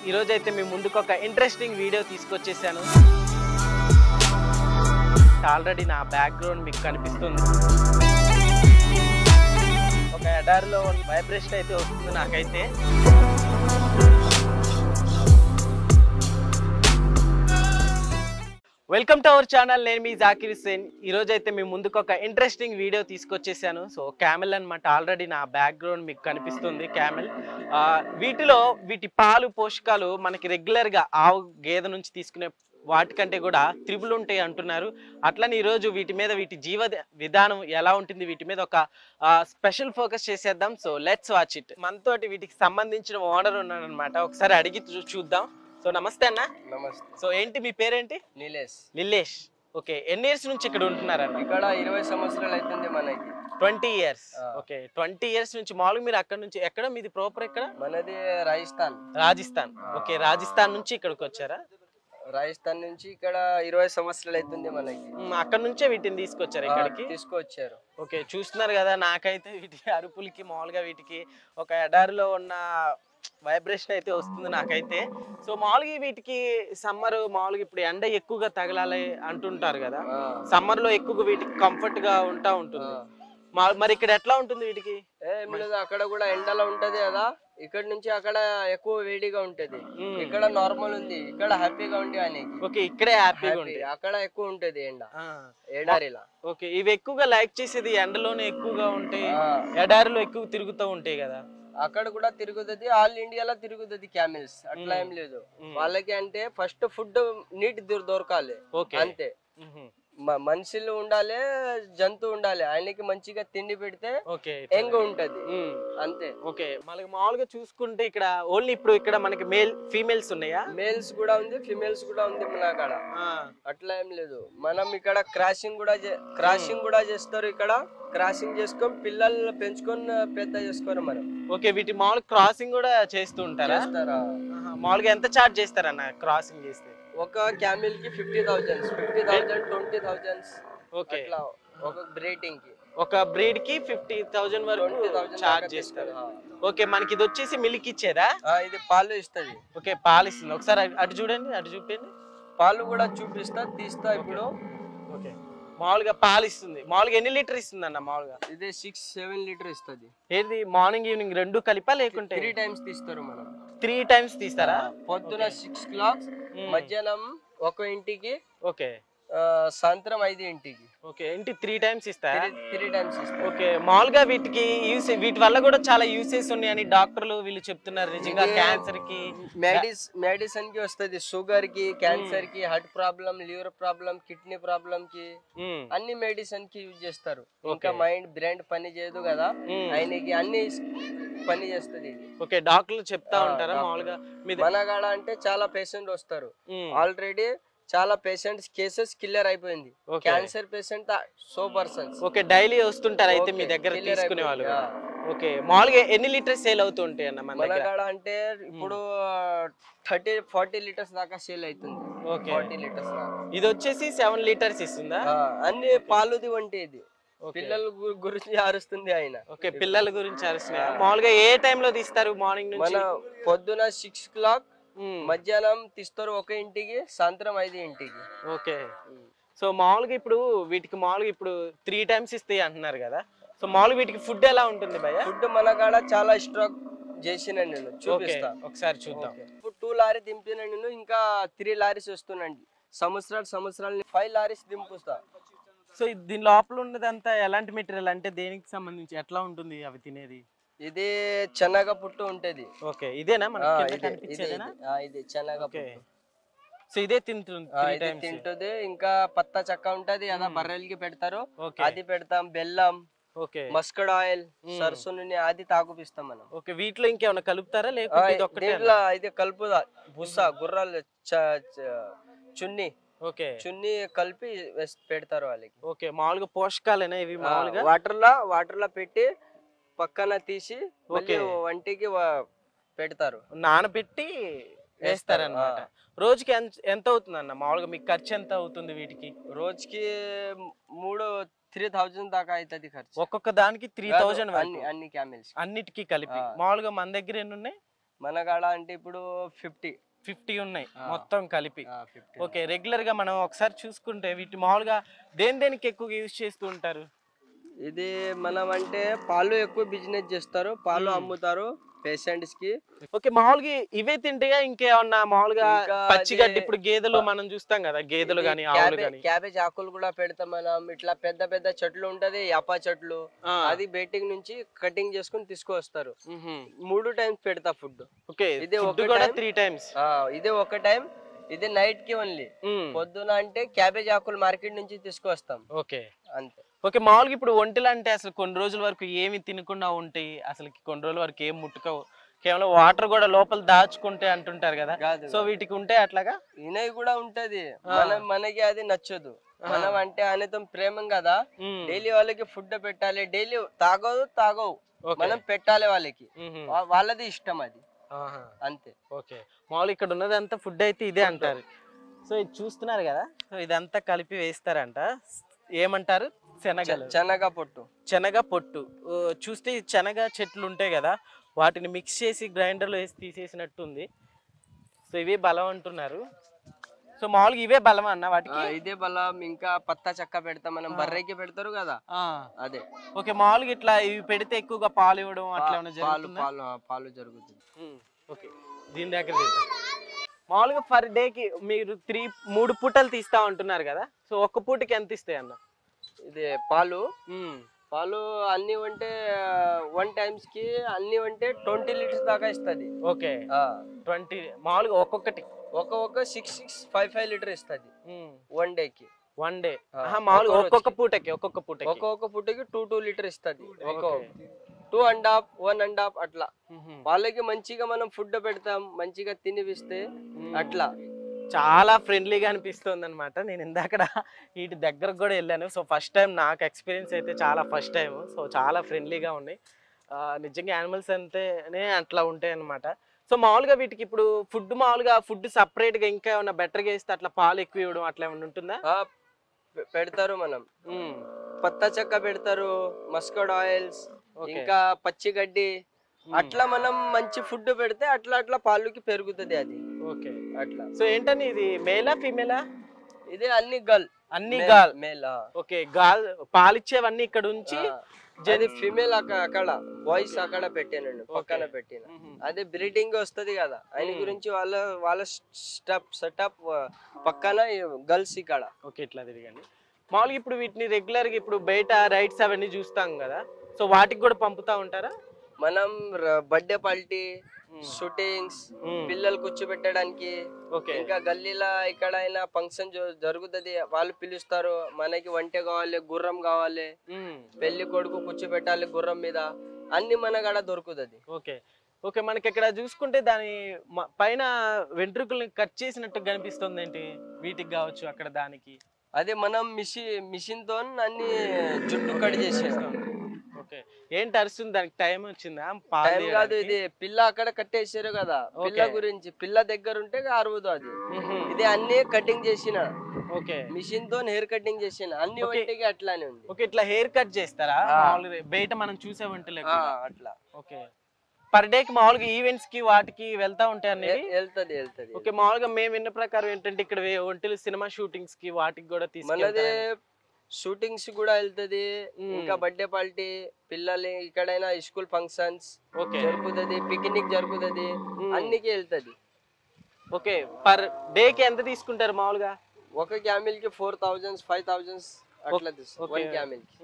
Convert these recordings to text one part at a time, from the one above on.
ఈ రోజు అయితే మీ ముందుకు ఒక ఇంట్రెస్టింగ్ వీడియో తీసుకొచ్చేసాను. ఆల్రెడీ నా బ్యాక్గ్రౌండ్ మీకు కనిపిస్తుంది. ఒక ఎడారిలో వైబ్రేషన్ అయితే వస్తుంది నాకైతే. Welcome to our channel. నేను మీ జాకిర్ హుస్సేన్. ఈ రోజు అయితే మీ ముందుకు ఒక ఇంట్రెస్టింగ్ వీడియో తీసుకొచ్చేసాను. సో క్యామెల్ అనమాట. ఆల్రెడీ నా బ్యాక్గ్రౌండ్ మీకు కనిపిస్తుంది క్యామెల్. వీటి పాలు పోషకాలు మనకి రెగ్యులర్గా ఆవు గేదె నుంచి తీసుకునే వాటికంటే కూడా త్రిబుల్ ఉంటాయి అంటున్నారు. అట్లనే ఈరోజు వీటి జీవ విధానం ఎలా ఉంటుంది, వీటి మీద ఒక స్పెషల్ ఫోకస్ చేసేద్దాం. So let's watch it. మనతోటి వీటికి సంబంధించిన ఓనర్ ఉన్నాడు అనమాట. ఒకసారి అడిగి చూద్దాం. సో నమస్తే అన్న. నమస్తే. సో ఏంటి మీ పేరేంటి? నిలేష్. ఓకే, ఎన్ని ఇయర్స్ నుంచి ఇక్కడ ఉంటున్నారన్న? ఇక్కడ 20 సంవత్సరాలు అవుతుంది మనకి. 20 ఇయర్స్. ఓకే, 20 ఇయర్స్ నుంచి. మామూలుగా మీరు అక్కడ నుంచి ఎక్కడ, మీది ప్రాపర్ ఎక్కడ? మనది రాజస్థాన్. ఓకే, రాజస్థాన్ నుంచి ఇక్కడికి వచ్చారా? రాజస్థాన్ నుంచి ఇక్కడ 20 సంవత్సరాలు అవుతుంది మనకి. అక్కడ నుంచే వీటిని తీసుకొచ్చారు ఇక్కడికి? తీసుకొచ్చారు. ఓకే, చూస్తున్నారు కదా. నాకైతే వీటి అరుపులకి మామూలుగా వీటికి ఒక ఎడారిలో ఉన్న వైబ్రేషన్ అయితే వస్తుంది నాకైతే. సో మామూలుగా వీటికి సమ్మర్ మామూలుగా ఇప్పుడు ఎండ ఎక్కువగా తగలాలి అంటుంటారు కదా. సమ్మర్ లో ఎక్కువగా వీటికి కంఫర్ట్ గా ఉంటుంది. మరి ఇక్కడ ఎట్లా ఉంటుంది వీటికి? ఏం లేదు, అక్కడ కూడా ఎండలో ఉంటది కదా. ఇక్కడ నుంచి అక్కడ ఎక్కువ వేడిగా ఉంటది. ఇక్కడ నార్మల్ ఉంది, ఇక్కడ హ్యాపీగా ఉంది అని. ఓకే, ఇక్కడే హ్యాపీగా ఉంది, అక్కడ ఎక్కువ ఉంటది ఎండ ఎడారిలా. ఓకే, ఇవి ఎక్కువగా లైక్ చేసేది ఎండలోనే ఎక్కువగా ఉంటాయి, ఎడారిలో ఎక్కువ తిరుగుతూ ఉంటాయి కదా. అక్కడ కూడా తిరుగుతుంది, ఆల్ ఇండియాలో తిరుగుతుంది క్యామెల్స్. అట్లా ఏం లేదు వాళ్ళకి. అంటే ఫస్ట్ ఫుడ్ నీట్ దొరకాలి అంతే. మనుషులు ఉండాలి, జంతువు ఉండాలి. ఆయనకి మంచిగా తిండి పెడితే ఎంగ ఉంటది అంతే. ఓకే, మనకి మామూలుగా చూసుకుంటే ఇక్కడ ఓన్లీ ఇప్పుడు ఇక్కడ మనకి ఫీమేల్స్ ఉన్నాయా? మేల్స్ కూడా ఉంది, ఫీమేల్స్ కూడా ఉంది మన కాడ. అట్లా ఏం లేదు. మనం ఇక్కడ క్రాసింగ్ కూడా చేస్తారు. ఇక్కడ క్రాసింగ్ చేసుకొని పిల్లలు పెంచుకొని పెద్ద చేసుకోరు మనం. ఓకే, వీటి మామూలుగా క్రాసింగ్ కూడా చేస్తూ ఉంటారా? మామూలుగా ఎంత చార్జ్ చేస్తారన్న క్రాసింగ్ చేస్తే? ఒక క్యామెల్ కి 50,000, 20,000. ఓకే, ఒక బ్రీడింగ్ కి, ఒక బ్రీడ్ కి 50,000 వరకు చార్జ్ చేస్తారు. ఓకే, మనకి ఇది వచ్చేసి మిల్క్ ఇచ్చేదా? ఇది పాలు ఇస్తుంది. ఓకే, పాలు ఇస్తుంది. ఒకసారి అటు చూడండి, అటు చూపండి. పాలు కూడా తీస్తా ఇప్పుడు. ఓకే, మామూలుగా పాలు ఇస్తుంది. మామూలుగా ఎన్ని లీటర్ ఇస్తుంది అన్న? మామూలుగా ఇది 6-7 లీటర్ ఇస్తుంది. ఏది మార్నింగ్ ఈవినింగ్ రెండు కలిపా లేకుంటే? 3 టైమ్స్ తీస్తారు మనం. 3 టైమ్స్ తీస్తారా? పొద్దున 6 o'clock, మధ్యాహ్నం 1 ఇంటికి, ఓకే, సాయంత్రం 5 ఇంటికి. ఓకే, ఇంటి 3 టైమ్స్ ఇస్తారా? 3 టైమ్స్ ఇస్తారు. ఓకే, మామూలుగా వీటి వల్ల కూడా చాలా యూసేజ్ ఉన్నాయని డాక్టర్లు వీళ్ళు చెప్తున్నారు. నిజంగా క్యాన్సర్ కి, మెడిసిన్ కి వస్తుంది, షుగర్ కి, క్యాన్సర్ కి, heart problem, liver problem, kidney problem కి అన్ని మెడిసిన్ కి యూజ్ చేస్తారు. ఇంకా మైండ్ బ్రెయిన్ పని చేయదు కదా, ఆయనకి అన్ని పని చేస్తుంది. ఓకే, డాక్టర్లు చెప్తా ఉంటారా మామూలుగా? మనగాడ అంటే చాలా పేషెంట్ వస్తారు. ఆల్రెడీ చాలా పేషెంట్స్ కేసెస్ క్లియర్ అయిపోయింది. Cancer patient 100%. ఓకే, డైలీ వస్తుంటారు అయితే మీ దగ్గర తీసుకునే వాళ్ళు? ఓకే, మామూలుగా ఎన్ని లీటర్స్ సేల్ అవుతూ ఉంటాయి అన్న మన దగ్గర? అంటే ఇప్పుడు 30-40 లీటర్స్ దాకా సేల్ అవుతుంది. 40 లీటర్స్ దాకా. ఇది వచ్చేసి 7 లీటర్స్ ఇస్తుందా? అన్ని పాలుది వంటి ఇది. పిల్లల గురించి అరుస్తుంది ఆయన. ఓకే, పిల్లల గురించి అరుస్తున్నాయి. మామూలుగా ఏ టైంలో తీస్తారు? మార్నింగ్ నుంచి? మన పొద్దున 6 o'clock, మధ్యాహ్నం తీస్తారు 1 ఇంటికి, సాయంత్రం 5 ఇంటికి. ఓకే, సో మామూలుగా ఇప్పుడు వీటికి మామూలుగా ఇప్పుడు 3 టైమ్స్ ఇస్తాయి అంటున్నారు కదా. సో మామూలుగా వీటికి ఫుడ్ ఎలా ఉంటుంది భయ్య? ఫుడ్ మన కాడ చాలా స్టాక్ చేసిన నేను చూపిస్తా, ఒకసారి చూద్దాం. ఇప్పుడు 2 లారీ దింపిన నేను, ఇంకా 3 లారీస్ వస్తున్నాండి. సంవత్సరాలు 5 లారీస్ దింపుస్తా. సో దీని లోపల ఉన్నదంతా ఎలాంటి మెటీరియల్, అంటే దేనికి సంబంధించి ఎట్లా ఉంటుంది అవి తినేది? ఇది శనగ పుట్టు ఉంటది. ఓకే, ఇదేనా మనకి కనిపించేదేనా? ఇది శనగ పుట్టు. సో ఇదే తింటుంది. ఇంకా పత్తా చెక్క ఉంటది కదా, బర్రెలకి పెడతారు, అది పెడతాం. బెల్లం, మస్టర్డ్ ఆయిల్, సరసు నూనె, అది తాగుపిస్తాం మనం. ఓకే, వీటిలో ఇంకేమైనా కలుపుతారా? లేకపోతే ఇది కలుపుదా, బుస్సా, గుర్రాలు, చున్నీ, చున్నీ కలిపి పెడతారు వాళ్ళకి. ఓకే, మామూలుగా పోషకాలేనా ఇవి? మామూలుగా వాటర్ లో పెట్టి పక్కన తీసి వంటికి పెడతారు, నానబెట్టి వేస్తారన్నమాట. రోజుకి ఎంత అవుతుంది అన్న మామూలుగా? మీకు ఖర్చు ఎంత అవుతుంది వీటికి? రోజుకి 3,000 దాకా అవుతుంది ఖర్చు. ఒక్కొక్క దానికి 3,000? అన్ని క్యామెల్స్ అన్నిటికీ కలిపి. మామూలుగా మన దగ్గర ఎన్ని ఉన్నాయి? మన కాడ అంటే ఇప్పుడు 50 ఉన్నాయి మొత్తం కలిపి. 50. ఓకే, రెగ్యులర్ గా మనం ఒకసారి చూసుకుంటే వీటి మామూలుగా దేనికి ఎక్కువగా యూజ్ చేస్తూ ఉంటారు? ఇది మనం అంటే పాలు ఎక్కువ బిజినెస్ చేస్తారు, పాలు అమ్ముతారు పేషెంట్స్ కి. ఓకే, మామూలుగా ఇవే తింటాయా ఇంకేమన్నా మామూలుగా ఇంకా పచ్చిగడ్డి? ఇప్పుడు గేదెలు మనం చూస్తాం కదా, గేదెలు గానీ ఆవులు గానీ. క్యాబేజ్ ఆకులు కూడా పెడతాం మనం. ఇట్లా పెద్ద పెద్ద చెట్లు ఉంటది, యాప చెట్లు, అది బయటికి నుంచి కటింగ్ చేసుకుని తీసుకొస్తారు. 3 టైమ్స్ పెడతా ఫుడ్. ఓకే, ఇదే ఒక 3 టైమ్స్. ఇదే ఒక టైం, ఇది నైట్ కి ఓన్లీ. పొద్దున అంటే క్యాబేజ్ ఆకులు మార్కెట్ నుంచి తీసుకొస్తాం. ఓకే అంతే. ఓకే, మామూలుగా ఇప్పుడు ఒంటెలు అంటే అసలు కొన్ని రోజుల వరకు ఏమి తినకుండా ఉంటాయి, అసలు కొన్ని రోజుల వరకు ఏం ముట్టుకోవు, కేవలం వాటర్ కూడా లోపల దాచుకుంటే అంటుంటారు కదా. సో వీటికి ఉంటే అట్లాగా ఇనవి కూడా ఉంటది. మనకి అది నచ్చదు. మనం అంటే అనేతో ప్రేమం కదా, డైలీ వాళ్ళకి ఫుడ్ పెట్టాలి. డైలీ తాగవు మనం పెట్టాలి వాళ్ళకి, వాళ్ళది ఇష్టం అది. అంతే. ఓకే, మామూలు ఇక్కడ ఉన్నదంతా ఫుడ్ అయితే ఇదే అంటారు. సో ఇది చూస్తున్నారు కదా, సో ఇదంతా కలిపి వేస్తారంట. ఏమంటారు? శనగ పొట్టు. చూస్తే శనగ చెట్లు ఉంటాయి కదా, వాటిని మిక్స్ చేసి గ్రైండర్లో వేసి తీసేసినట్టుంది. సో ఇవే బలం అంటున్నారు. సో మామూలుగా ఇవే బలం అన్న వాటికి? ఇదే బలం. ఇంకా పత్తా చెక్క పెడతాం మనం, బర్రెకి పెడతారు కదా అదే. ఓకే, మామూలుగా ఇట్లా ఇవి పెడితే ఎక్కువగా పాలు ఇవ్వడం అట్లా పాలు జరుగుతుంది. ఓకే, దీని దగ్గర మామూలుగా పర్ డేకి మీరు 3 పూటలు తీస్తా ఉంటున్నారు కదా, సో ఒక్క పూటకి ఎంత ఇస్తాయి అన్న? ఇది పాలు అన్ని అంటే 1 టైమ్స్ కి అన్ని అంటే 20 లీటర్స్ దాకా ఇస్తుంది. ఓకే, 20 మామూలుగా ఒక్కొక్కటి 6-5 లీటర్ ఇస్తుంది 1 డే కి. 1 డే మామూలుగా ఒక్కొక్క పూటకి 2 లీటర్ ఇస్తుంది. 2.5 1.5 అట్లా. వాళ్ళకి మంచిగా మనం ఫుడ్ పెడతాం, మంచిగా తినిపిస్తే అట్లా. చాలా ఫ్రెండ్లీగా అనిపిస్తుంది అనమాట. నేను ఇందాక వీటి దగ్గరకు కూడా వెళ్ళాను. సో ఫస్ట్ టైం నాకు ఎక్స్పీరియన్స్ అయితే ఫస్ట్ టైం. సో చాలా ఫ్రెండ్లీగా ఉన్నాయి. నిజంగా యానిమల్స్ అంటేనే అట్లా ఉంటాయి అనమాట. సో మామూలుగా వీటికి ఇప్పుడు ఫుడ్ సపరేట్ గా ఇంకా ఏమన్నా బెటర్గా ఇస్తే అట్లా పాలు ఎక్కువ ఇవ్వడం అట్లా ఏమన్నా ఉంటుందా? పెడతారు మనం. పత్తా చెక్క పెడతారు, మస్కర్డ్ ఆయిల్స్, ఇంకా పచ్చి గడ్డి, అట్లా మనం మంచి ఫుడ్ పెడితే అట్లా పాలుకి పెరుగుతుంది అది. ఓకే, అట్లా. సో ఏంటని ఇది మేలా ఫీమేలా? ఇది అన్ని గర్ల్. మేల్. ఓకే, పాలిచ్చేవన్నీ ఇక్కడ ఉంచి అది ఫీమేల్ అక్కడ, బాయ్స్ అక్కడ పెట్టాను, పక్కన పెట్టిన. అదే బ్రీడింగ్ వస్తది కదా, ఆయన గురించి వాళ్ళ సెటప్ పక్కన గర్ల్స్ ఇక్కడ. ఓకే, ఇట్లా తిరగండి. మామూలుగా ఇప్పుడు వీటిని రెగ్యులర్ గా ఇప్పుడు బయట రైడ్స్ అవన్నీ చూస్తాం కదా, సో వాటికి కూడా పంపుతా ఉంటారా? మనం బర్త్డే పార్టీ, షూటింగ్స్, పిల్లలు కూర్చోబెట్టడానికి, ఇంకా గల్లీలో ఎక్కడైనా ఫంక్షన్ జరుగుతుంది, వాళ్ళు పిలుస్తారు. మనకి వంట కావాలి, గుర్రం కావాలి, పెళ్లి కొడుకు కూర్చోబెట్టాలి గుర్రం మీద, అన్ని మన కాడ దొరుకుతుంది. ఓకే ఓకే, మనకి ఇక్కడ చూసుకుంటే దాని పైన వెంట్రుకల్ని కట్ చేసినట్టు కనిపిస్తుంది. ఏంటి వీటికి కావచ్చు అక్కడ దానికి? అదే మనం మిషన్ తో అన్ని జుట్టు కట్ చేసేస్తాం. ఓకే, ఏంటి అరుస్తుంది? దానికి టైం వచ్చిందా? టైం కాదు, ఇది పిల్ల అక్కడ కట్టేసారు కదా, పిల్ల గురించి. పిల్ల దగ్గర ఉంటే అరవదు అది. ఇది అన్ని కటింగ్ చేసిన, ఓకే, మిషన్ తో హెయిర్ కటింగ్ చేసిన, అన్ని వంటికి అట్లానే ఉంది. ఓకే, ఇట్లా హెయిర్ కట్ చేస్తారా బయట మనం చూసే వంటలు అట్లా? ఓకే, పర్ డే కి మామూలుగా ఈవెంట్స్ కి వాటికి వెళ్తా ఉంటాయి అనేది? వెళ్తది. ఓకే, మామూలుగా మేము విన్న ప్రకారం ఏంటంటే ఇక్కడ ఒంటెలు సినిమా షూటింగ్స్ కి వాటికి కూడా తీసుకెళ్తారు. షూటింగ్స్ కూడా వెళ్తది, ఇంకా బర్త్డే పార్టీ, పిల్లలు ఇక్కడైనా స్కూల్ ఫంక్షన్స్ జరుగుతుంది, పిక్నిక్ జరుగుతుంది, అన్నికి వెళ్తది. ఓకే, పర్ డే కి ఎంత తీసుకుంటారు మామూలుగా? ఒక క్యామిల్ కి 4000 5000 అట్లా తీసుకుంటారు. 1 క్యామిల్ కి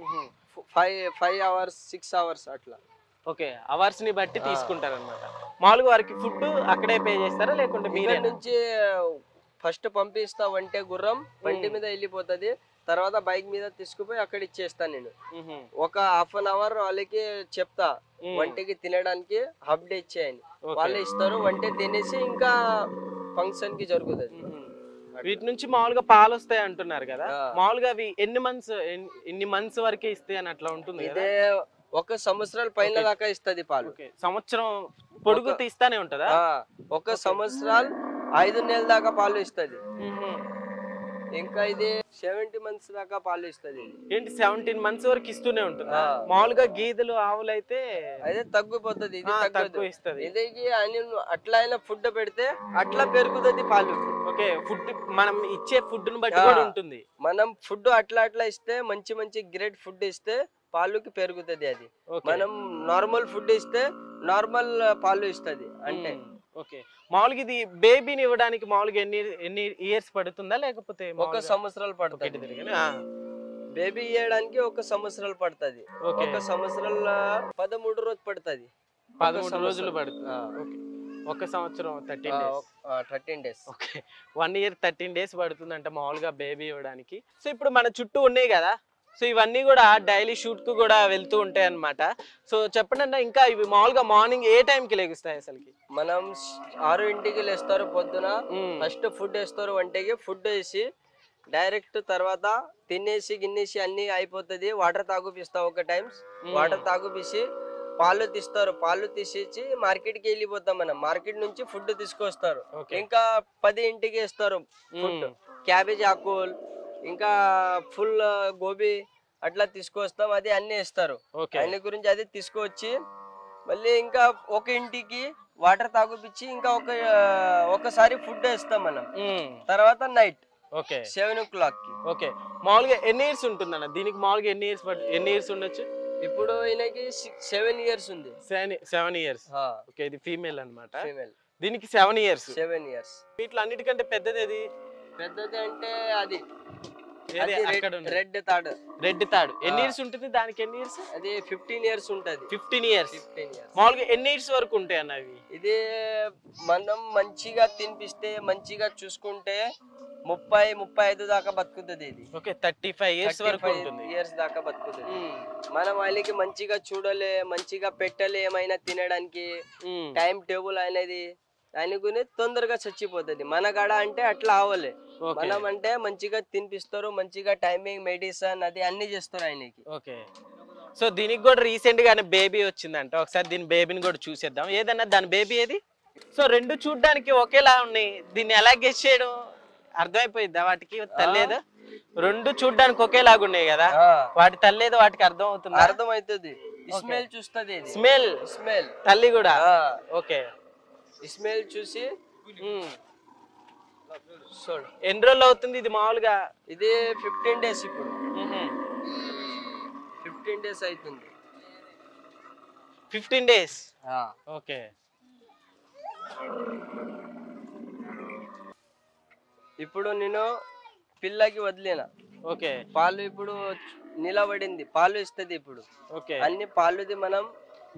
5 hours 6 hours అట్లా. ఓకే, అవర్స్ ని బట్టి తీసుకుంటారు అనమాట. మామూలుగా వారికి ఫుడ్ అక్కడే పే చేస్తారా లేకుంటే మీరే నుంచి ఫస్ట్ పంపిస్తా? వంటే గుర్రం బండి మీద వెళ్ళిపోతుంది, తర్వాత బైక్ మీద తీసుకుపోయి అక్కడ ఇచ్చేస్తాను నేను. ఒక హాఫ్ అన్ అవర్ వాళ్ళకి చెప్తా వంటకి తినడానికి హాఫ్ డే ఇచ్చేయండి, వాళ్ళు ఇస్తారు. వంట తినేసి ఇంకా ఫంక్షన్ కి జరుగుతుంది. వీటి నుంచి మామూలుగా పాలు వస్తాయి అంటున్నారు కదా, మామూలుగా అవి ఎన్ని మంత్స్ వరకే ఇస్తాయి అని అట్లా ఉంటుంది? ఇదే 1 సంవత్సరాల పైన దాకా ఇస్తుంది పాలు. సంవత్సరం పొడుగు తీస్తానే ఉంటదా? 1 సంవత్సరాలు 5 నెలల దాకా పాలు ఇస్తుంది. ఇంకా ఇది 70 months దాకా పాలు ఇస్తుంది. ఏంటి 17 months వరకు ఇస్తూనే ఉంటుంది? మామూలుగా గీదలు ఆవులు అయితే అదే తగ్గిపోతుంది, ఇది తక్కువ ఇస్తుంది. ఇది అట్లా అయినా ఫుడ్ పెడితే అట్లా పెరుగుతుంది పాలు. ఓకే, ఫుడ్ మనం ఇచ్చే ఫుడ్ ను బట్టి కూడా ఉంటుంది. మనం ఫుడ్ అట్లా ఇస్తే మంచి మంచి గ్రేట్ ఫుడ్ ఇస్తే పాలుకి పెరుగుతుంది. అది మనం నార్మల్ ఫుడ్ ఇస్తే నార్మల్ పాలు ఇస్తుంది అంటే. ఓకే, మామూలుగా ఇది బేబీని ఇవ్వడానికి మామూలుగా ఎన్ని ఇయర్స్ పడుతుందా లేకపోతే 1 సంవత్సరాలు పడుతుంది? బేబీ ఇవ్వడానికి 1 సంవత్సరాలు పడుతుంది. 1 సంవత్సరాల 13 రోజులు పడుతుంది. 13 రోజులు పడుతుంది. 1 సంవత్సరం 13 days. ఓకే, 1 year 13 days పడుతుందంట మామూలుగా బేబీ ఇవ్వడానికి. సో ఇప్పుడు మన చుట్టూ ఉన్నాయి కదా, సో ఇవన్నీ కూడా డైలీ షూట్ కు కూడా వెళ్తూ ఉంటాయి అన్నమాట. సో చెప్పండి అన్న, ఇంకా ఇవి మామూలుగా మార్నింగ్ ఏ టైంకి లెగుస్తాయి అసలుకి? మనం 6 లేస్తారు పొద్దున. ఫస్ట్ ఫుడ్ వేస్తారు, 1 ఫుడ్ వేసి డైరెక్ట్ తర్వాత తినేసి గిన్నేసి అన్ని అయిపోతుంది. వాటర్ తాగుపిస్తా ఒక టైమ్స్, వాటర్ తాగుపిసి పాలు తీస్తారు. పాలు తీసేసి మార్కెట్ కి వెళ్ళిపోతాం. మనం మార్కెట్ నుంచి ఫుడ్ తీసుకొస్తారు. ఇంకా 10 వేస్తారు ఫుడ్. క్యాబేజ్ ఆకులు ఇంకా ఫుల్ గోబీ అట్లా తీసుకొస్తాం. అది అన్ని వేస్తారు. అన్ని గురించి అది తీసుకొచ్చి మళ్ళీ ఇంకా ఒక ఇంటికి వాటర్ తాగుపిచ్చి ఇంకా ఒకసారి ఫుడ్ వేస్తాం మనం. తర్వాత నైట్ 7 o'clock కి. ఓకే, మామూలుగా ఎన్ని ఇయర్స్ ఉంటుందన్న దీనికి? మామూలుగా ఎన్ని ఇయర్స్ ఉండొచ్చు? ఇప్పుడు ఈయనకి 7 years ఉంది. 7 years. ఓకే, ఇది ఫీమేల్ అన్నమాట. ఫీమేల్. దీనికి 7 years. 7 years. వీటిలో అన్నిటికంటే పెద్దది ఏది? పెద్దది అంటే అది రెడ్ తాడు. ఎన్ని ఇయర్స్ ఉంటుంది దానికి? ఎన్ని ఇయర్స్? అది 15 years ఉంటది. 15 years. మామూలుగా ఎన్ని ఇయర్స్ వరకు ఉంటాయి అన్న అవి? ఇది మనం మంచిగా తినిపిస్తే మంచిగా చూసుకుంటే 30-35 దాకా బతుకుతుంది. ఇది ఓకే, 35 years వరకు ఉంటుంది. ఇయర్స్ దాకా బతుకుతుంది. మనం వాళ్ళకి మంచిగా చూడలే, మంచిగా పెట్టలే, ఏమైనా తినడానికి టైం టేబుల్ అనేది దాని గురించి తొందరగా చచ్చిపోతుంది. మన కాడ అంటే అట్లా అవ్వలే. మనం అంటే మంచిగా తినిపిస్తారు, మంచిగా టైమింగ్ మెడిసిన్ అది అన్ని చేస్తారు ఆయనకి. ఓకే, సో దీనికి కూడా రీసెంట్ గానే బేబీ వచ్చిందంట. ఒకసారి దీని బేబీని కూడా చూసేద్దాం. ఏదన్నా దాని బేబీ ఏది? సో రెండు చూడడానికి ఒకేలా ఉన్నాయి. దీన్ని ఎలా గెస్ చేయడం అర్థమైపోయిద్దా వాటికి? తల్లేదో రెండు చూడడానికి ఒకేలాగా ఉన్నాయి కదా, వాటి తల్లేదో వాటికి అర్థం అవుతుంది? అర్థమవుతుంది. స్మెల్ చూస్తుంది. స్మెల్ తల్లి కూడా. ఓకే, స్మెల్ చూసి ఎన్ని రోజులు అవుతుంది ఇది మామూలుగా? ఇది 15 days. ఇప్పుడు 15 days అవుతుంది. 15 days. ఓకే, ఇప్పుడు నేను పిల్లకి వదిలేనా. ఓకే, పాలు ఇప్పుడు నిలబడింది, పాలు ఇస్తుంది ఇప్పుడు. ఓకే, అన్ని పాలుది మనం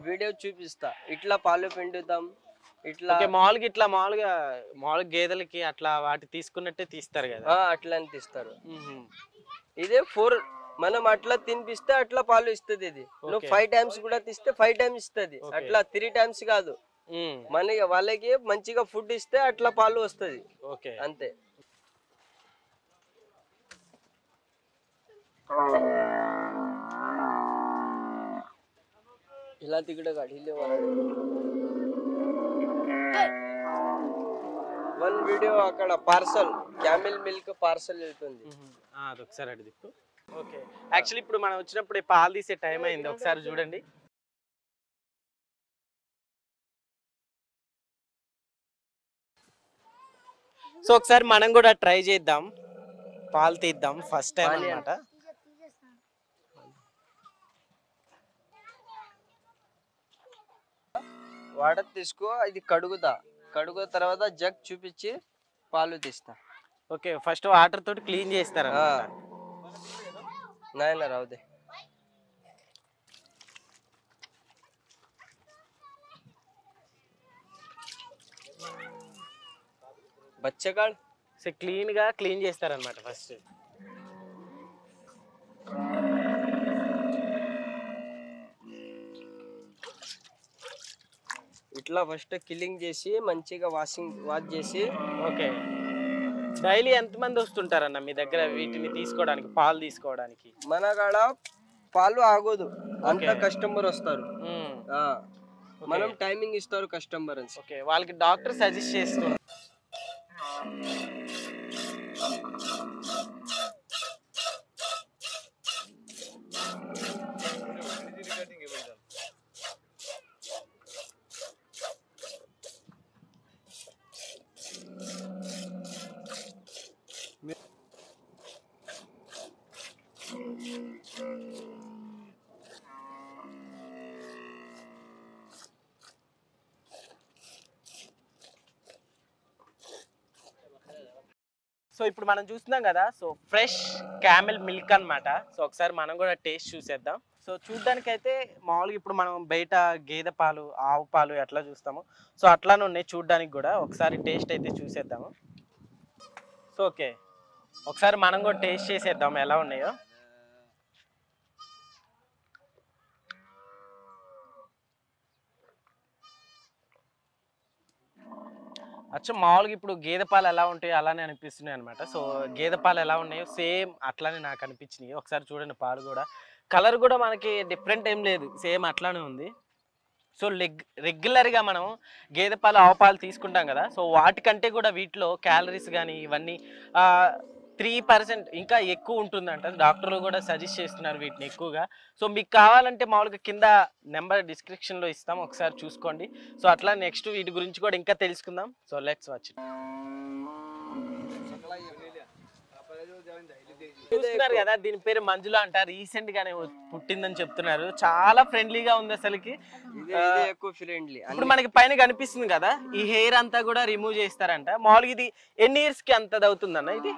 వీడియో చూపిస్తా. ఇట్లా పాలు పిండుతాం. ఇట్లా మామూలుగా గేదెలకి అట్లా వాటి తీసుకున్నట్టే తీస్తారు కదా? అట్లా అని తీస్తారు. ఇదే 4 మనం అట్లా తినిపిస్తే అట్లా పాలు ఇస్తుంది. ఇది నువ్వు 5 times కూడా తీస్తే 5 times ఇస్తుంది. అట్లా 3 times కాదు. మన వాళ్ళకి మంచిగా ఫుడ్ ఇస్తే అట్లా పాలు వస్తుంది. అంతే. ఇలా తిగడ గాడిలే వన్ వీడియో అక్కడ పార్సల్ క్యామెల్ మిల్క్ పార్సల్ వెళ్తుంది. అదొకసారి అడి దిక్కు. ఓకే, యాక్చువల్లీ ఇప్పుడు మనం వచ్చినప్పుడు పాలు తీసే టైం అయింది. ఒకసారి చూడండి. సో ఒకసారి మనం కూడా ట్రై చేద్దాం, పాలు తీద్దాం. ఫస్ట్ టైం అన్నమాట. వాటర్ తీసుకో, ఇది కడుగుతా. కడుగు తర్వాత జగ్ చూపించి పాలు తీస్తా. ఓకే, ఫస్ట్ వాటర్ తోటి క్లీన్ చేస్తారా? నాయన రావుదే. బచ్చగాడు క్లీన్ చేస్తారన్నమాట ఫస్ట్. ఇట్లా ఫస్ట్ క్లీనింగ్ చేసి మంచిగా వాష్ చేసి. ఓకే, డైలీ ఎంతమంది వస్తుంటారన్న మీ దగ్గర వీటిని తీసుకోవడానికి, పాలు తీసుకోవడానికి? మన కాడ పాలు ఆగదు, అంత కస్టమర్ వస్తారు. మనం టైమింగ్ ఇస్తారు కస్టమర్. ఓకే, వాళ్ళకి డాక్టర్ సజెస్ట్ చేస్తున్నారు. సో ఇప్పుడు మనం చూస్తున్నాం కదా, సో ఫ్రెష్ క్యామెల్ మిల్క్ అన్నమాట. సో ఒకసారి మనం కూడా టేస్ట్ చూసేద్దాం. సో చూడ్డానికైతే మామూలుగా ఇప్పుడు మనం బయట గేదె పాలు, ఆవు పాలు ఎట్లా చూస్తామో సో అట్లానే ఉన్నాయి చూడ్డానికి కూడా. ఒకసారి టేస్ట్ అయితే చూసేద్దాము. సో ఓకే, ఒకసారి మనం కూడా టేస్ట్ చేసేద్దాం ఎలా ఉన్నాయో. అచ్చా మామూలుగా ఇప్పుడు గేదె పాలు ఎలా ఉంటాయో అలానే అనిపిస్తున్నాయి అనమాట. సో గేదె పాలు ఎలా ఉన్నాయో సేమ్ అట్లానే నాకు అనిపించినాయి. ఒకసారి చూడండి, పాలు కూడా కలర్ కూడా మనకి డిఫరెంట్ ఏం లేదు, సేమ్ అట్లానే ఉంది. సో రెగ్యులర్గా మనం గేదె పాలు, ఆవు పాలు తీసుకుంటాం కదా, సో వాటికంటే కూడా వీటిలో క్యాలరీస్ కానీ ఇవన్నీ 3% ఇంకా ఎక్కువ ఉంటుందంట. డాక్టర్లు కూడా సజెస్ట్ చేస్తున్నారు వీటిని ఎక్కువగా. సో మీకు కావాలంటే మామూలుగా కింద నెంబర్ డిస్క్రిప్షన్లో ఇస్తాం, ఒకసారి చూసుకోండి. సో అట్లా నెక్స్ట్ వీటి గురించి కూడా ఇంకా తెలుసుకుందాం. So let's watch. చూస్తున్నారు కదా, దీని పేరు మంజుల అంట. రీసెంట్ గానే పుట్టిందని చెప్తున్నారు. చాలా ఫ్రెండ్లీగా ఉంది అసలుకి. ఎక్కువ ఫ్రెండ్లీ. ఇప్పుడు మనకి పైన కనిపిస్తుంది కదా, ఈ హెయిర్ అంతా కూడా రిమూవ్ చేస్తారంట. మామూలుగా ఇది ఎన్ని ఇయర్స్ కి అంత అవుతుందన్న ఇది?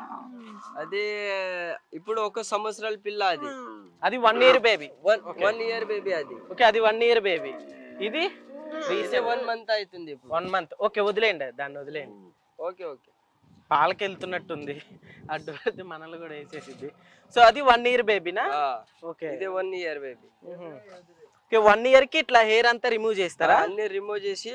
అది ఇప్పుడు 1 సంవత్సరాల పిల్ల. అది 1 year బేబీ. 1 year బేబీ అది. ఓకే, అది 1 year బేబీ. ఇది 1 month అవుతుంది. 1 month. ఓకే, వదిలేయండి దాన్ని, వదిలేయండి. ఓకే ఓకే, పాలకి వెళ్తున్నట్టుంది, అడ్డు పడితే మనల్ని కూడా వేసేసిద్ది. సో అది 1 year బేబీనా? ఓకే, ఇది 1 year బేబీ. ఓకే, 1 year కి ఇట్లా హెయిర్ అంతా రిమూవ్ చేస్తారా? అన్ని రిమూవ్ చేసి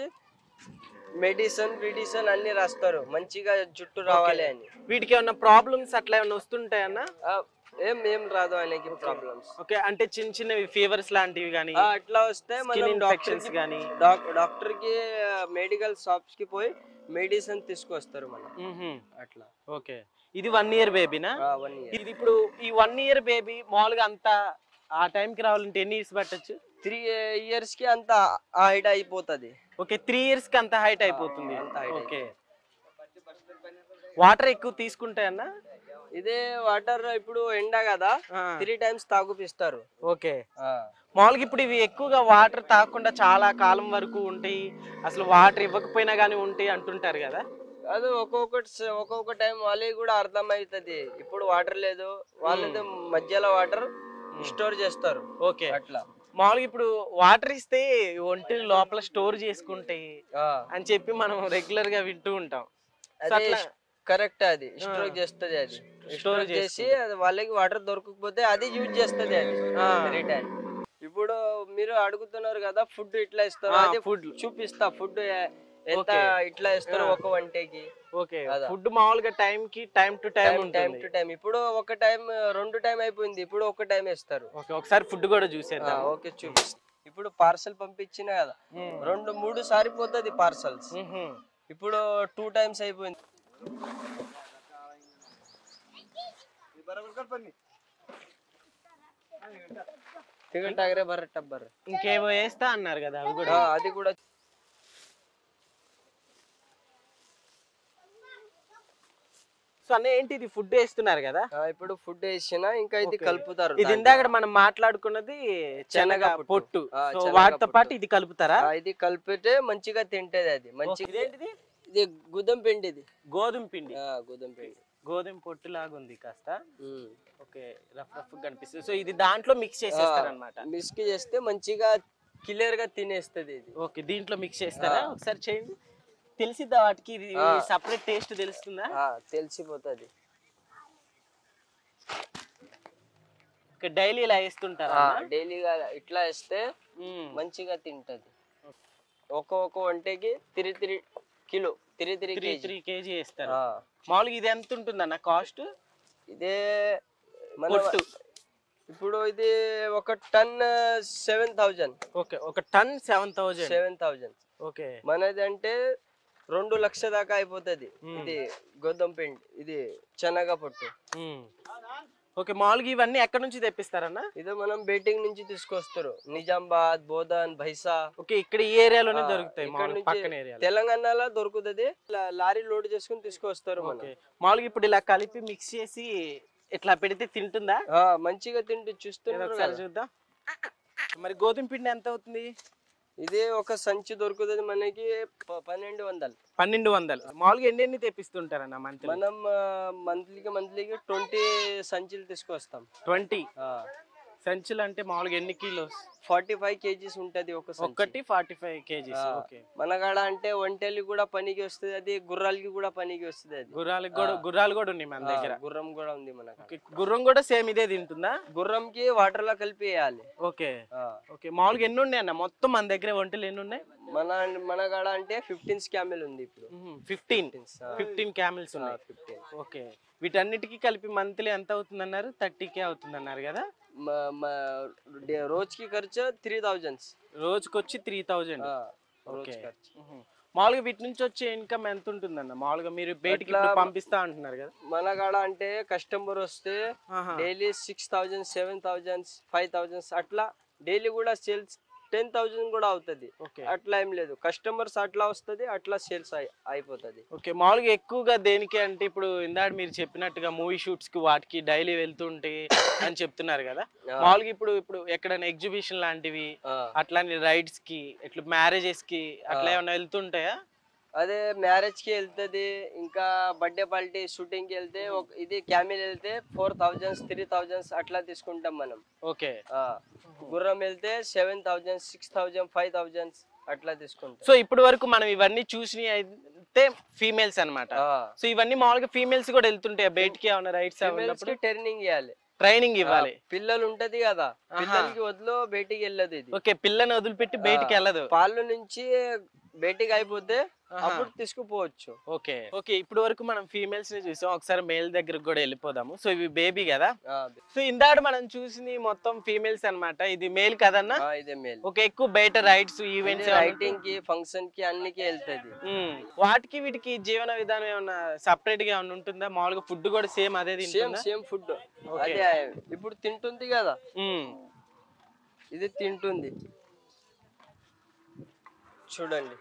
మెడిసిన్ అన్ని రాస్తారు, మంచిగా జుట్టు రావాలి అని. వీటికి ఏమన్నా ప్రాబ్లమ్స్ అట్లా ఏమన్నా వస్తుంటాయన్నా? ఏం రాదు ఆయనకి ప్రాబ్లమ్స్. ఓకే, అంటే చిన్న చిన్నవి ఫీవర్స్ లాంటివి కానీ అట్లా వస్తే మనం ఇన్ఫెక్షన్స్ కానీ డాక్టర్ కి మెడికల్ షాప్స్ కి పోయి మెడిసిన్ తీసుకొస్తారు మనం అట్లా. ఓకే, ఇది 1 year బేబీనా? 1 year. ఇది ఇప్పుడు ఈ 1 year బేబీ మామూలుగా అంతా ఆ టైంకి రావాలంటే ఎన్ని ఇయర్స్ పట్టచ్చు? 3 years కి అంత హైట్ అయిపోతుంది. ఓకే, 3 years కి అంత హైట్ అయిపోతుంది. ఓకే, వాటర్ ఎక్కువ తీసుకుంటాయన్నా? ఇదే వాటర్ ఇప్పుడు ఎండ కదా, 3 times తాగుపిస్తారు. ఓకే, మామూలుగా ఇప్పుడు ఇవి ఎక్కువగా వాటర్ తాగకుండా చాలా కాలం వరకు ఉంటాయి, అసలు వాటర్ ఇవ్వకపోయినా గానీ ఉంటాయి అంటుంటారు కదా. అది ఒక్కొక్క టైం వాళ్ళకి కూడా అర్థం అవుతుంది. ఇప్పుడు వాటర్ లేదు, వాళ్ళది మధ్యలో వాటర్ స్టోర్ చేస్తారు. ఓకే, అట్లా మామూలుగా ఇప్పుడు వాటర్ ఇస్తే ఒంటి లోపల స్టోర్ చేసుకుంటాయి అని చెప్పి మనం రెగ్యులర్ గా వింటూ ఉంటాం. కరెక్ట్, అది స్టోర్ చేస్తుంది. అది స్టోర్ చేసి వాళ్ళకి వాటర్ దొరకకపోతే అది యూజ్ చేస్తుంది అది రిటర్న్. ఇప్పుడు మీరు అడుగుతున్నారు కదా ఫుడ్ ఇట్లా ఇస్తారు, అది ఫుడ్ చూపిస్తా. ఫుడ్ ఎంత ఇట్లా ఇస్తారు ఒక వంటకి. ఓకే, ఫుడ్ మామూలుగా టైం టు టైం. ఇప్పుడు ఒక టైం 2 టైం అయిపోయింది, ఇప్పుడు ఒక టైం ఇస్తారు. ఓకే, ఒకసారి ఫుడ్ కూడా చూసేద్దాం. ఓకే, చూపిస్తా. ఇప్పుడు పార్సల్ పంపించిన కదా, 2-3 సారి పోతుంది పార్సల్స్. ఇప్పుడు 2 times అయిపోయింది. ఇంకేమో వేస్తా అన్నారు కదా, అవి కూడా. అది కూడా. సో అన్న ఏంటి ఇది ఫుడ్ వేస్తున్నారు కదా? ఇప్పుడు ఫుడ్ వేసిన ఇంకా ఇది కలుపుతారు. ఇది ఇందాక మనం మాట్లాడుకున్నది శనగ పొట్టు, సో వాటితో పాటు ఇది కలుపుతారా? ఇది కలిపితే మంచిగా తింటది అది. మంచిగా. ఇదేంటిది? ఇది గోధుమ పిండి. ఇది గోధుమ పిండి. గోధుమ పిండి, గోధుమ పొట్టు లాగా ఉంది కాస్త. ఓకే, రఫ్ కనిపిస్తుంది. సో ఇది దాంట్లో మిక్స్ చేసేస్తారు అన్నమాట. మిక్స్ చేస్తే మంచిగా క్లియర్ గా తినేస్తుంది ఇది. ఓకే, దీంట్లో మిక్స్ చేస్తారా? ఒకసారి చేయండి, తెలిసిద్దా వాటికి ఇది సెపరేట్ టేస్ట్ తెలుస్తుందా? తెలిసిపోతుంది. ఓకే, డైలీ ఇలా వేస్తుంటారా? డైలీగా ఇట్లా వేస్తే మంచిగా తింటది. ఒక్క వంటకి 3 kg వేస్తారు. మామూలుగా ఇది ఎంత ఉంటుందన్న కాస్ట్? ఇదే ఇప్పుడు ఇది 1 ton 7,000. Okay, 1 ton 7,000. ఓకే, మనది అంటే 2 లక్షల దాకా అయిపోతుంది. ఇది గోధుమ పిండి, ఇది శనగ పొట్టు. ఓకే, మామూలుగా ఇవన్నీ ఎక్కడ నుంచి తెప్పిస్తారన్న? ఇది మనం బేటింగ్ నుంచి తీసుకొస్తారు, నిజామాబాద్, బోధన్, భైసా. ఓకే, ఇక్కడ ఈ ఏరియాలోనే దొరుకుతాయి. తెలంగాణలో దొరుకుతుంది, లారీ లోడ్ చేసుకుని తీసుకొస్తారు. మామూలుగా ఇప్పుడు ఇలా కలిపి మిక్స్ చేసి ఇట్లా పెడితే తింటుందా? మంచిగా తింటూ చూస్తున్నారు. చూద్దాం. మరి గోధుమ పిండి ఎంత అవుతుంది? ఇది ఒక సంచి దొరుకుతుంది మనకి 1200. 1200. మామూలుగా ఎన్ని తెప్పిస్తుంటారన్న మంత్లీ? మనం మంత్లీకి 20 సంచులు తీసుకొస్తాం. 20 సంచులు అంటే మామూలుగా ఎన్ని కిలోస్? 45 kgs ఉంటది ఒక సంచి. ఒకటి 45 kgs. ఓకే. మన కాడ అంటే ఒంటెలు కూడా పనికి వస్తుంది, అది గుర్రాలకి కూడా పనికి వస్తుంది. అది గుర్రాలు కూడా ఉన్నాయి మన దగ్గర. గుర్రం కూడా ఉంది మన కాడ. గుర్రం కూడా సేమ్ ఇదే తింటుందా? గుర్రంకి వాటర్ లో కలిపి వేయాలి. Okay okay. మామూలుగా ఎన్ని ఉన్నాయి అన్న మొత్తం మన దగ్గర ఒంటెలు ఎన్ని ఉన్నాయి? మన కాడ అంటే 15 క్యామెల్ ఉంది ఇప్పుడు. 15 క్యామెల్స్ ఉన్నాయి. ఓకే. వీటన్నిటికీ కలిపి మంత్లీ ఎంత అవుతుంది అన్నారు? 30K అవుతుంది అన్నారు కదా? రోజుకి ఖర్చు 3000. రోజుకి వచ్చి 3000. ఓకే. మామూలుగా వీటి నుంచి వచ్చే ఇన్కమ్ ఎంత ఉంటుందన్న? మామూలుగా మీరు బయటికి పంపిస్తా అంటున్నారు కదా? మన కాడ అంటే కస్టమర్ వస్తే డైలీ 6000, 7000, 5000 అట్లా డైలీ కూడా సేల్స్ 10,000 కూడా అవుతుంది. అట్లా ఏం లేదు, కస్టమర్స్ అట్లా వస్తుంది, అట్లా సేల్స్ అయిపోతుంది. ఓకే. మామూలుగా ఎక్కువగా దేనికి అంటే ఇప్పుడు ఇందాక మీరు చెప్పినట్టుగా మూవీ షూట్స్ కి వాటికి డైలీ వెళ్తుంటే అని చెప్తున్నారు కదా, మామూలుగా ఇప్పుడు ఎక్కడైనా ఎగ్జిబిషన్ లాంటివి అట్లాంటి రైడ్స్ కి ఇట్లా మ్యారేజెస్ కి అట్లా ఏమైనా వెళ్తుంటాయా? అదే మ్యారేజ్ కి వెళ్తుంది, ఇంకా బర్త్డే పార్టీ షూటింగ్ కి వెళ్తే ఇది క్యామిల్ వెళ్తే 4000, 3000 అట్లా తీసుకుంటాం మనం. ఓకే. గుర్రం వెళ్తే 7000, 6000, 5000 అట్లా తీసుకుంటాం. సో ఇప్పటి వరకు మనం ఇవన్నీ చూసి అయితే ఫీమేల్స్ అన్నమాట. సో ఇవన్నీ మామూలుగా ఫీమేల్స్ కూడా వెళ్తుంటాయి బయటికి ఏమైనా రైడ్స్? ట్రైనింగ్ ఇవ్వాలి, ట్రైనింగ్ ఇవ్వాలి. పిల్లలు ఉంటది కదా, పిల్లలకి వదిలో బయటికి వెళ్ళదు ఇది. ఓకే. పిల్లని వదిలిపెట్టి బయటికి వెళ్ళదు. పాలు నుంచి బయటికి అయిపోతే అప్పుడు తీసుకుపోవచ్చు. Okay okay. ఇప్పుడు వరకు మనం ఫీమేల్స్ ని చూసాం, ఒకసారి మేల్ దగ్గరకు కూడా వెళ్ళిపోదాము. సో ఇవి బేబీ కదా? సో ఇందాక మనం చూసింది మొత్తం ఫీమేల్స్ అన్నమాట. ఇది మేల్ కదన్నా? ఇదే మేల్. ఓకే. ఎక్కువ బయట రైడ్స్, ఈవెంట్స్, రైటింగ్ కి, ఫంక్షన్ కి అన్నికి వెళ్తది. వాటికి వీటికి జీవన విధానం ఏమన్నా సపరేట్ గా ఏమన్నా ఉంటుందా? మామూలుగా ఫుడ్ కూడా సేమ్ అదే తింటుందా? సేమ్ ఫుడ్ అదే. ఇప్పుడు తింటుంది కదా, ఇది తింటుంది చూడండి.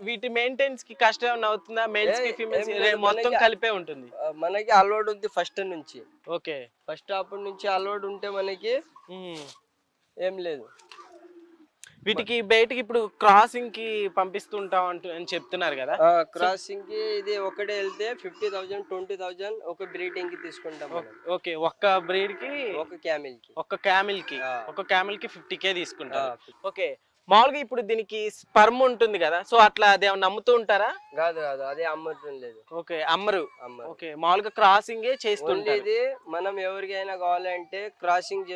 వీటి మెయింటెనెన్స్ కి కష్టం ఏమన్నా అవుతుందా? మేల్స్ కి ఫీమేల్స్ మొత్తం కలిపే ఉంటుంది? మనకి అలవాటు ఉంది ఫస్ట్ నుంచి. ఓకే. ఫస్ట్ అప్పటి నుంచి అలవాటు ఉంటే మనకి ఏం లేదు. వీటికి బయటికి ఇప్పుడు క్రాసింగ్ కి పంపిస్తుంటాం అని చెప్తున్నారు కదా? క్రాసింగ్ కి ఇది ఒకటే వెళ్తే 50,000, 20,000 ఒక బ్రీడింగ్ కి తీసుకుంటాం. ఓకే. ఒక్క బ్రీడ్ కి, ఒక క్యామిల్ కి 50K తీసుకుంటాం. ఓకే. మామూలుగా ఇప్పుడు దీనికి స్పర్మ్ ఉంటుంది కదా, సో అట్లా అదేమన్నా నమ్ముతూ ఉంటారా? కాదు, అదే అమ్మటం లేదు. ఓకే. అమ్మరు. ఓకే. మామూలుగా క్రాసింగ్ చేస్తుంటారు. ఇది మనం ఎవరికైనా కావాలంటే క్రాసింగ్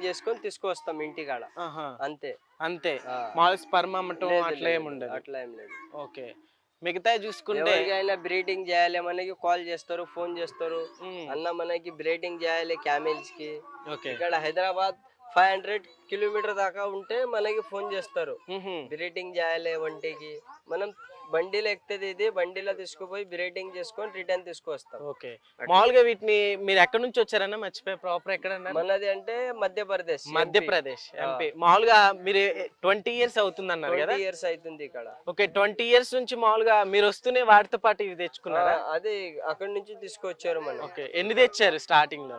చేసుకొని తీసుకొస్తాం ఇంటికాడ, అంతే. మామూలుగా స్పర్మ్ అమ్మటం అట్లా ఏమి ఉండదు? అట్లా ఏం లేదు. ఓకే. మిగతా చూసుకుంటే ఎవరికైనా బ్రీడింగ్ చేయాలి మనకి కాల్ చేస్తారు, ఫోన్ చేస్తారు, అన్న మనకి బ్రీడింగ్ చేయాలి క్యామిల్స్ కి. ఇక్కడ హైదరాబాద్ 500 కిలోమీటర్ దాకా ఉంటే మనకి ఫోన్ చేస్తారు, బ్రీడింగ్ చేయాలి వంటికి. మనం బండిలో ఎక్కుతుంది, ఇది బండిలో తీసుకుపోయి బ్రీడింగ్ చేసుకొని రిటర్న్ తీసుకొస్తాం. ఓకే. మామూలుగా వీటిని మీరు ఎక్కడి నుంచి వచ్చారన్నా? మర్చిపోయి ప్రాపర్ ఎక్కడన్నా? మనది అంటే మధ్యప్రదేశ్, ఎంపీ. మామూలుగా మీరు 20 years అవుతుంది అన్నారు కదా? 20 years అవుతుంది ఇక్కడ. ఓకే. 20 years నుంచి మామూలుగా మీరు వస్తూనే వాటితో పాటు ఇవి తెచ్చుకున్నారా? అది అక్కడి నుంచి తీసుకొచ్చారు మనం. ఓకే. ఎన్ని తెచ్చారు స్టార్టింగ్ లో?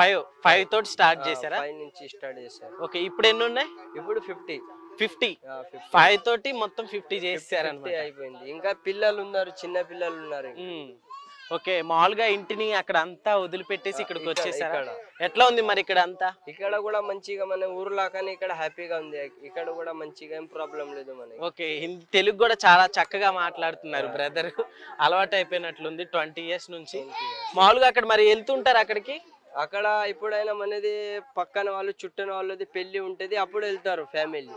5 తోటి స్టార్ట్ చేశారా? 5 నుంచి స్టార్ట్ చేశారు. ఓకే. ఇప్పుడు ఎన్ని ఉన్నాయి? ఇప్పుడు 50. 5 తోటి మొత్తం 50 చేశారన్నమాట. అయిపోయింది. ఇంకా పిల్లలు ఉన్నారు, చిన్న పిల్లలు ఉన్నారు. ఓకే. మామూలుగా ఇంటిని అక్కడ అంతా వదిలిపెట్టేసి ఇక్కడికి వచ్చేసారా? ఎట్లా ఉంది మరి ఇక్కడ అంతా? ఇక్కడ కూడా మంచిగా, మన ఊర్లాగానే ఇక్కడ హ్యాపీగా ఉంది. ఇక్కడ కూడా మంచిగా, ఏం ప్రాబ్లం లేదు మనకి. ఓకే. తెలుగు కూడా చాలా చక్కగా మాట్లాడుతున్నారు బ్రదర్. అలవాటు అయిపోయినట్లుంది 20 years నుంచి. మామూలుగా అక్కడ మరి వెళ్తుంటారు అక్కడికి? అక్కడ ఎప్పుడైనా మనది పక్కన వాళ్ళు, చుట్టన వాళ్ళది పెళ్లి ఉంటది, అప్పుడు వెళ్తారు ఫ్యామిలీ.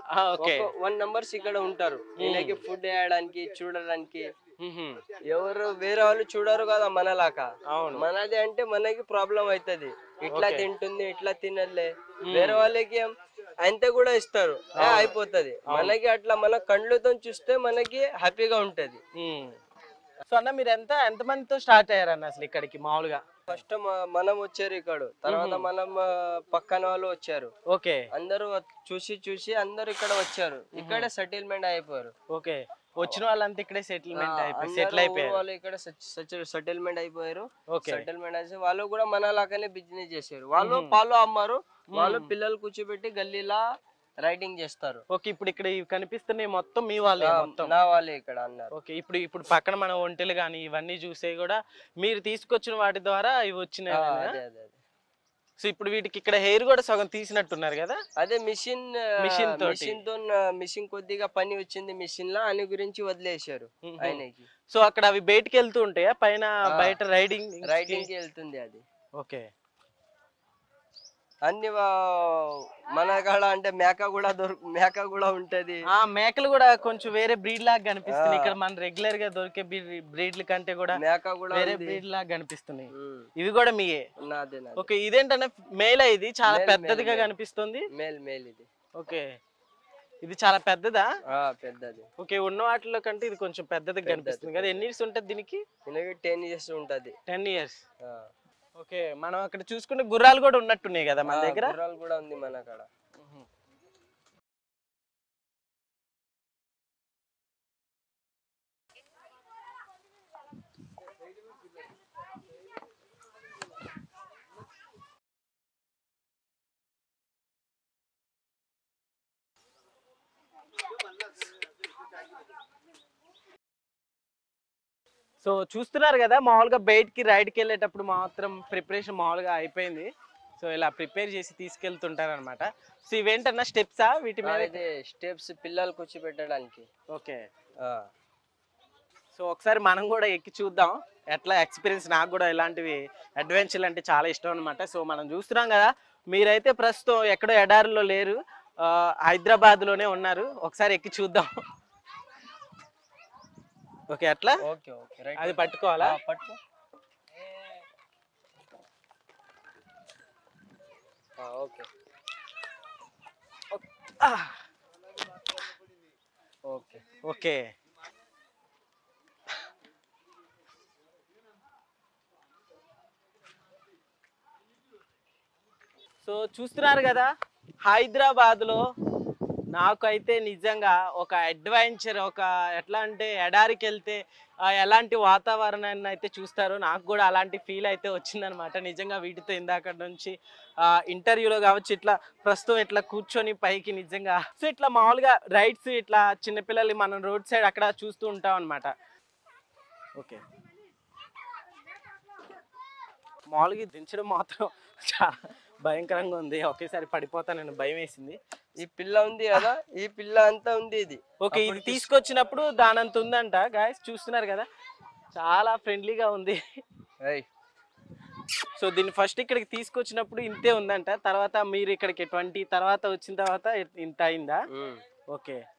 1 numbers ఇక్కడ ఉంటారు, ఈయనకి ఫుడ్ వేయడానికి, చూడడానికి. ఎవరు వేరే వాళ్ళు చూడరు కదా మనలాగా. మనది అంటే మనకి ప్రాబ్లం అవుతుంది, ఇట్లా తింటుంది, ఇట్లా తినలే. వేరే వాళ్ళకి అంతే కూడా ఇస్తారు, అయిపోతుంది. మనకి అట్లా మన కళ్ళతో చూస్తే మనకి హ్యాపీగా ఉంటది. సో అన్న మీరు ఎంత మందితో స్టార్ట్ అయ్యారన్న అసలు ఇక్కడికి? మామూలుగా ఫస్ట్ మనం వచ్చారు ఇక్కడ, తర్వాత మనం పక్కన వాళ్ళు వచ్చారు. ఓకే. అందరూ చూసి అందరు ఇక్కడ వచ్చారు, ఇక్కడే సెటిల్మెంట్ అయిపోయారు. ఓకే. వచ్చిన వాళ్ళంతా ఇక్కడే సెటిల్ అయిపోయారు. వాళ్ళు ఇక్కడ సెటిల్మెంట్ అయిపోయారు. సెటిల్మెంట్ అయితే వాళ్ళు కూడా మన లాగానే బిజినెస్ చేశారు. వాళ్ళు పాలు అమ్మారు, వాళ్ళు పిల్లలు కూర్చోబెట్టి గల్లీలా రైడింగ్ చేస్తారు. ఓకే, ఇప్పుడు ఇక్కడ ఇవి కనిపిస్తున్నాయి మొత్తం మీ వాళ్ళే మొత్తం? నా వాళ్ళే ఇక్కడ అన్నారు. ఓకే, ఇప్పుడు ఇప్పుడు పక్కన మన ఒంటెలు కానీ ఇవన్నీ చూసే కూడా మీరు తీసుకొచ్చిన వాటి ద్వారా ఇవి వచ్చినాయి. అదే అదే అదే. సో ఇప్పుడు వీటికి ఇక్కడ హెయిర్ కూడా సగం తీసినట్టున్నారు కదా? అదే మిషన్ మిషన్ కొద్దిగా పని వచ్చింది మిషన్ లా అని గురించి వదిలేశారు ఆయనకి. సో అక్కడ అవి బయటికి వెళ్తూ ఉంటాయా పైన బయట రైడింగ్ కి వెళ్తుంది అది. ఓకే, అన్ని మన కాడ అంటే మేక కూడా ఉంటది. మేకలు కూడా కొంచెం వేరే బ్రీడ్ లాగా కనిపిస్తుంది. ఇక్కడ మన రెగ్యులర్ గా దొరికే బ్రీడ్ల కంటే కూడా మేక కూడా వేరే బ్రీడ్ లాగా కనిపిస్తున్నాయి. ఇవి కూడా మీయే? నాదే. ఓకే, ఇదేంటంటే మేల్, ఇది చాలా పెద్దదిగా కనిపిస్తుంది. మేల్ ఇది. ఓకే, ఇది చాలా పెద్దదా? పెద్దది. ఓకే, ఉన్న వాటిలో కంటే ఇది కొంచెం పెద్దదిగా కనిపిస్తుంది కదా. ఎన్ని ఇయర్స్ ఉంటది దీనికి? 10 years ఉంటది. 10 years. ఓకే, మనం అక్కడ చూసుకుంటే గుర్రాలు కూడా ఉన్నట్టున్నాయి కదా మన దగ్గర? గుర్రాలు కూడా ఉంది మన కాడ. సో చూస్తున్నారు కదా, మామూలుగా బయటికి రైడ్కి వెళ్ళేటప్పుడు మాత్రం ప్రిపరేషన్ మామూలుగా అయిపోయింది. సో ఇలా ప్రిపేర్ చేసి తీసుకెళ్తుంటారు అనమాట. సో ఇవేంటన్నా స్టెప్సా? వీటి మీద స్టెప్స్ పిల్లలు కూర్చోబెట్టడానికి. ఓకే, సో ఒకసారి మనం కూడా ఎక్కి చూద్దాం ఎట్లా ఎక్స్పీరియన్స్. నాకు కూడా ఇలాంటివి అడ్వెంచర్లు అంటే చాలా ఇష్టం అనమాట. సో మనం చూస్తున్నాం కదా, మీరైతే ప్రస్తుతం ఎక్కడో ఎడారిలో లేరు, హైదరాబాద్లోనే ఉన్నారు. ఒకసారి ఎక్కి చూద్దాం. ఓకే, అట్లా అది పట్టుకోవాలా? పట్టుకో. Okay okay okay. సో చూస్తున్నారు కదా, హైదరాబాద్లో నాకైతే నిజంగా ఒక అడ్వెంచర్, ఒక ఎట్లా అంటే ఎడారికి వెళ్తే ఎలాంటి వాతావరణాన్ని అయితే చూస్తారో నాకు కూడా అలాంటి ఫీల్ అయితే వచ్చిందనమాట. నిజంగా వీటితో ఇందాక నుంచి ఇంటర్వ్యూలో కావచ్చు, ఇట్లా ప్రస్తుతం ఇట్లా కూర్చొని పైకి నిజంగా సో ఇట్లా మామూలుగా రైడ్స్ ఇట్లా చిన్నపిల్లలు మనం రోడ్ సైడ్ అక్కడ చూస్తూ ఉంటాం అనమాట. ఓకే, మామూలుగా దించడం మాత్రం చాలా భయంకరంగా ఉంది. ఒకేసారి పడిపోతానని భయం వేసింది. ఈ పిల్ల ఉంది కదా, ఈ పిల్ల అంతా ఉంది ఇది. ఓకే, ఇది తీసుకొచ్చినప్పుడు దానంత ఉందంట. గాయస్ చూస్తున్నారు కదా, చాలా ఫ్రెండ్లీగా ఉంది. సో దీన్ని ఫస్ట్ ఇక్కడికి తీసుకొచ్చినప్పుడు ఇంతే ఉందంట. తర్వాత మీరు ఇక్కడికి 20 తర్వాత వచ్చిన తర్వాత ఇంత అయిందా? ఓకే,